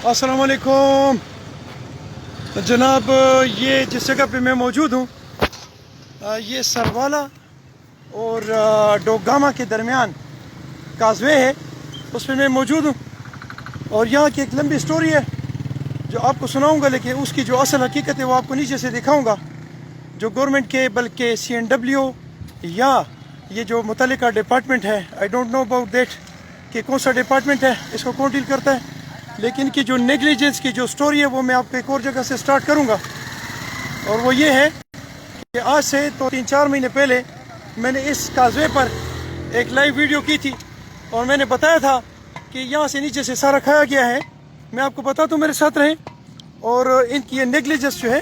अस्सलाम वालेकुम जनाब, ये जिस जगह पे मैं मौजूद हूँ ये सरवाला और डोगामा के दरमियान काजवे है, उस पर मैं मौजूद हूँ। और यहाँ की एक लंबी स्टोरी है जो आपको सुनाऊंगा, लेकिन उसकी जो असल हकीकत है वो आपको नीचे से दिखाऊंगा। जो गवर्नमेंट के बल्कि CNW या ये जो मुतल्लिका डिपार्टमेंट है, I don't know about that कि कौन सा डिपार्टमेंट है, इसको कौन डील करता है, लेकिन इनकी जो नेग्लिजेंस की जो स्टोरी है वो मैं आपको एक और जगह से स्टार्ट करूंगा। और वो ये है कि आज से तो 3-4 महीने पहले मैंने इस काजवे पर एक लाइव वीडियो की थी और मैंने बताया था कि यहाँ से नीचे से सारा खाया गया है। मैं आपको बता दूँ, मेरे साथ रहें। और इनकी ये नेग्लिजेंस जो है,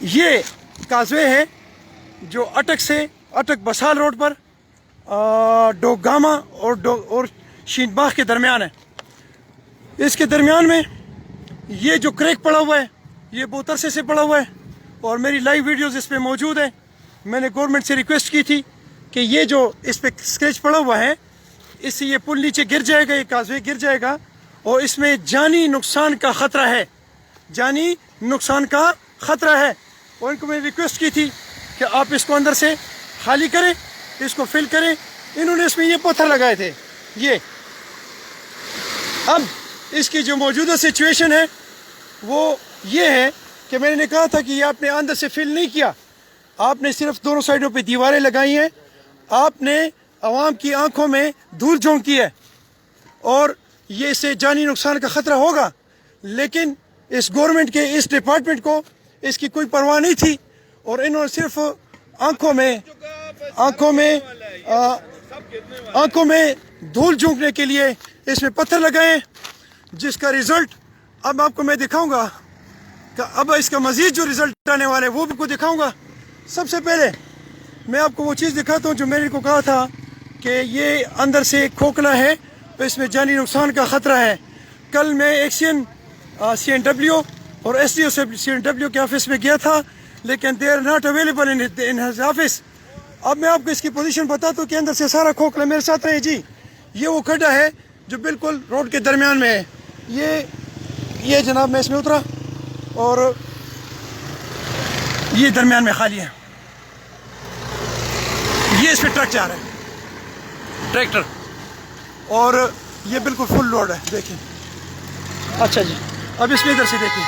ये काजवे है जो अटक बसाल रोड पर डोगामा और शीनबाग के दरमियान है। इसके दरमियान में ये जो क्रैक पड़ा हुआ है ये बहुत अरसे से पड़ा हुआ है और मेरी लाइव वीडियोस इस पे मौजूद है। मैंने गवर्नमेंट से रिक्वेस्ट की थी कि ये जो इस पे स्क्रैच पड़ा हुआ है, इससे ये पुल नीचे गिर जाएगा, ये काजवे गिर जाएगा और इसमें जानी नुकसान का ख़तरा है, जानी नुकसान का ख़तरा है। और इनको मैंने रिक्वेस्ट की थी कि आप इसको अंदर से खाली करें, इसको फिल करें। इन्होंने इसमें ये पत्थर लगाए थे। ये अब इसकी जो मौजूदा सिचुएशन है वो ये है कि मैंने कहा था कि ये आपने अंदर से फिल नहीं किया, आपने सिर्फ दोनों साइडों पे दीवारें लगाई हैं, आपने आवाम की आंखों में धूल झोंकी है और ये इससे जानी नुकसान का ख़तरा होगा। लेकिन इस गवर्नमेंट के इस डिपार्टमेंट को इसकी कोई परवाह नहीं थी और इन्होंने सिर्फ आंखों में धूल झोंकने के लिए इसमें पत्थर लगाए, जिसका रिजल्ट अब आपको मैं दिखाऊंगा कि अब इसका मजीद जो रिजल्ट आने वाला है वो भी आपको दिखाऊंगा। सबसे पहले मैं आपको वो चीज़ दिखाता हूँ जो मैंने को कहा था कि ये अंदर से खोखला है तो इसमें जानी नुकसान का ख़तरा है। कल मैं एक्शन CNW और SDO से CNW के ऑफिस में गया था, लेकिन they are not available in his office. अब मैं आपको इसकी पोजीशन बताता हूँ कि अंदर से सारा खोखला। मेरे साथ रहे जी। ये वो खड्डा है जो बिल्कुल रोड के दरमियान में है। ये जनाब मैं इसमें उतरा और ये दरमियान में खाली है। ये इस पे ट्रक जा रहा है, ट्रैक्टर, और ये बिल्कुल फुल लोड है, देखिए। अच्छा जी, अब इसमें इधर से देखिए,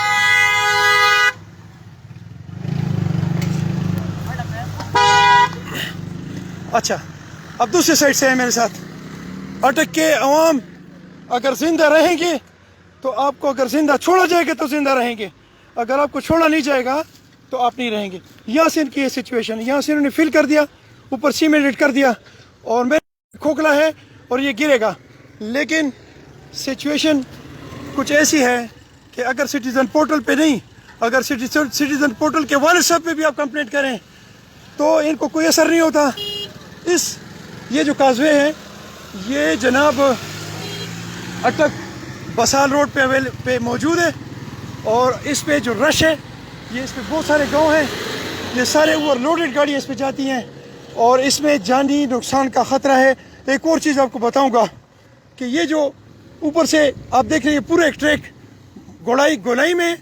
अच्छा अब दूसरी साइड से है मेरे साथ। अटक के अवाम अगर जिंदा रहेंगे तो आपको, अगर जिंदा छोड़ा जाएगा तो जिंदा रहेंगे, अगर आपको छोड़ा नहीं जाएगा तो आप नहीं रहेंगे। यहाँ से इनकी ये सिचुएशन, यहाँ से इन्होंने फिल कर दिया, ऊपर सीमेंट कर दिया और मेरा खोखला है और ये गिरेगा। लेकिन सिचुएशन कुछ ऐसी है कि अगर सिटीज़न पोर्टल पे नहीं, अगर सिटीज़न पोर्टल के वालिद साहब पे भी आप कंप्लेंट करें तो इनको कोई असर नहीं होता। ये जो काजवे हैं ये जनाब अटक बसाल रोड पे मौजूद है और इस पे जो रश है, ये इस पे बहुत सारे गांव हैं, ये सारे ओवरलोडेड गाड़ियाँ इस पे जाती हैं और इसमें जानी नुकसान का ख़तरा है। एक और चीज़ आपको बताऊंगा कि ये जो ऊपर से आप देख रहे हैं पूरा एक ट्रैक गोलाई में,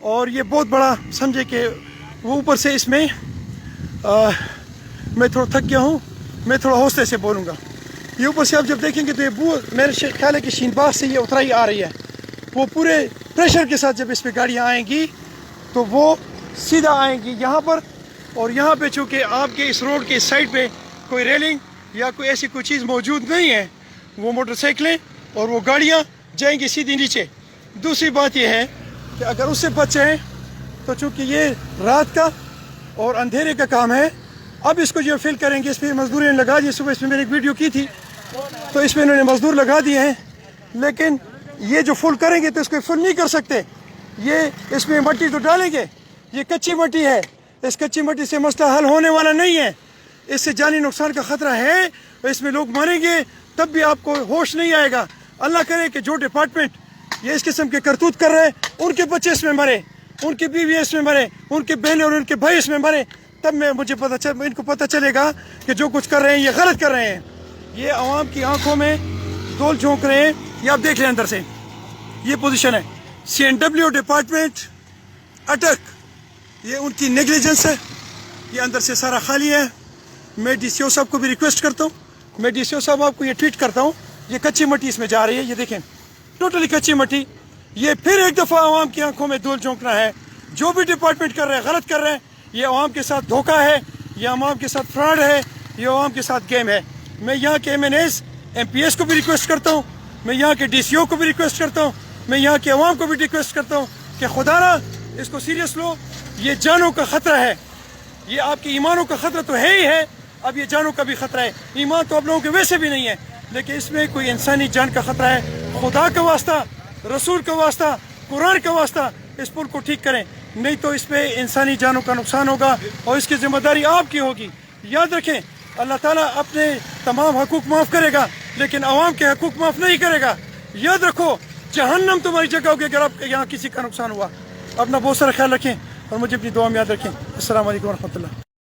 और ये बहुत बड़ा समझे कि वो ऊपर से इसमें मैं थोड़ा थक गया हूँ, मैं थोड़ा हौसले से बोलूँगा। ये ऊपर से आप जब देखेंगे तो ये मेरे ख्याल है कि शीनबाग से ये उतराई आ रही है, वो पूरे प्रेशर के साथ जब इस पर गाड़ियाँ आएंगी तो वो सीधा आएंगी यहाँ पर। और यहाँ पे चूँकि आपके इस रोड के साइड पे कोई रेलिंग या कोई ऐसी कोई चीज़ मौजूद नहीं है, वो मोटरसाइकिलें और वो गाड़ियाँ जाएंगी सीधी नीचे। दूसरी बात ये है कि अगर उससे बचें तो चूँकि ये रात का और अंधेरे का काम है, अब इसको जो फिल करेंगे, इस पर मजदूरी लगा दी। सुबह इसमें मैंने एक वीडियो की थी तो इसमें इन्होंने मजदूर लगा दिए हैं, लेकिन ये जो फुल करेंगे तो इसको फुल नहीं कर सकते। ये इसमें मट्टी तो डालेंगे, ये कच्ची मट्टी है, इस कच्ची मट्टी से मसला हल होने वाला नहीं है, इससे जानी नुकसान का ख़तरा है, इसमें लोग मरेंगे, तब भी आपको होश नहीं आएगा। अल्लाह करे कि जो डिपार्टमेंट ये इस किस्म के करतूत कर रहे हैं उनके बच्चे इसमें मरे, उनकी बीवी इसमें मरे, उनके बहन और उनके भाई इसमें मरे, तब इनको पता चलेगा कि जो कुछ कर रहे हैं ये गलत कर रहे हैं। یہ عوام کی آنکھوں میں دول جھونک رہے ہیں. یہ آپ دیکھ لیں اندر سے یہ پوزیشن ہے. CNW ڈپارٹمنٹ اٹک, یہ ان کی نیگلیجنس ہے. یہ اندر سے سارا خالی ہے. میں DCO صاحب کو بھی ریکویسٹ کرتا ہوں, میں DCO صاحب آپ کو یہ ٹویٹ کرتا ہوں, یہ کچی مٹی اس میں جا رہی ہے. یہ دیکھیں ٹوٹلی کچی مٹی. یہ پھر ایک دفعہ عوام کی آنکھوں میں دول جھونکنا ہے. جو بھی ڈپارٹمنٹ کر رہے ہیں غلط کر رہے ہیں. یہ عوام کے ساتھ دھوکہ ہے, یہ عوام کے ساتھ فراڈ ہے, یہ عوام کے ساتھ گیم ہے. میں یہاں کے MNAs MPS کو بھی ریکویسٹ کرتا ہوں, میں یہاں کے DCO کو بھی ریکویسٹ کرتا ہوں, میں یہاں کے عوام کو بھی ریکویسٹ کرتا ہوں کہ خدا را اس کو سیریس لو. یہ جانوں کا خطرہ ہے, یہ آپ کے ایمانوں کا خطرہ تو ہے ہی ہے, اب یہ جانوں کا بھی خطرہ ہے. ایمان تو آپ لوگوں کے ویسے بھی نہیں ہے, لیکن اس میں کوئی انسانی جان کا خطرہ ہے. خدا کا واسطہ, رسول کا واسطہ, قرآن کا واسطہ اس پل کو ٹھیک کریں, نہیں تو اس پہ انسانی جانوں کا نقصان ہوگا اور اس کی ذمہ داری آپ کی ہوگی. یاد رکھیں اللہ تعالیٰ اپنے تمام حقوق معاف کرے گا لیکن عوام کے حقوق معاف نہیں کرے گا. یاد رکھو جہنم تمہاری جگہ ہوگی اگر آپ کے یہاں کسی کا نقصان ہوا. اپنا بہت سارا خیال رکھیں اور مجھے اپنی دعا میں یاد رکھیں. السلام علیکم ورحمۃ اللہ.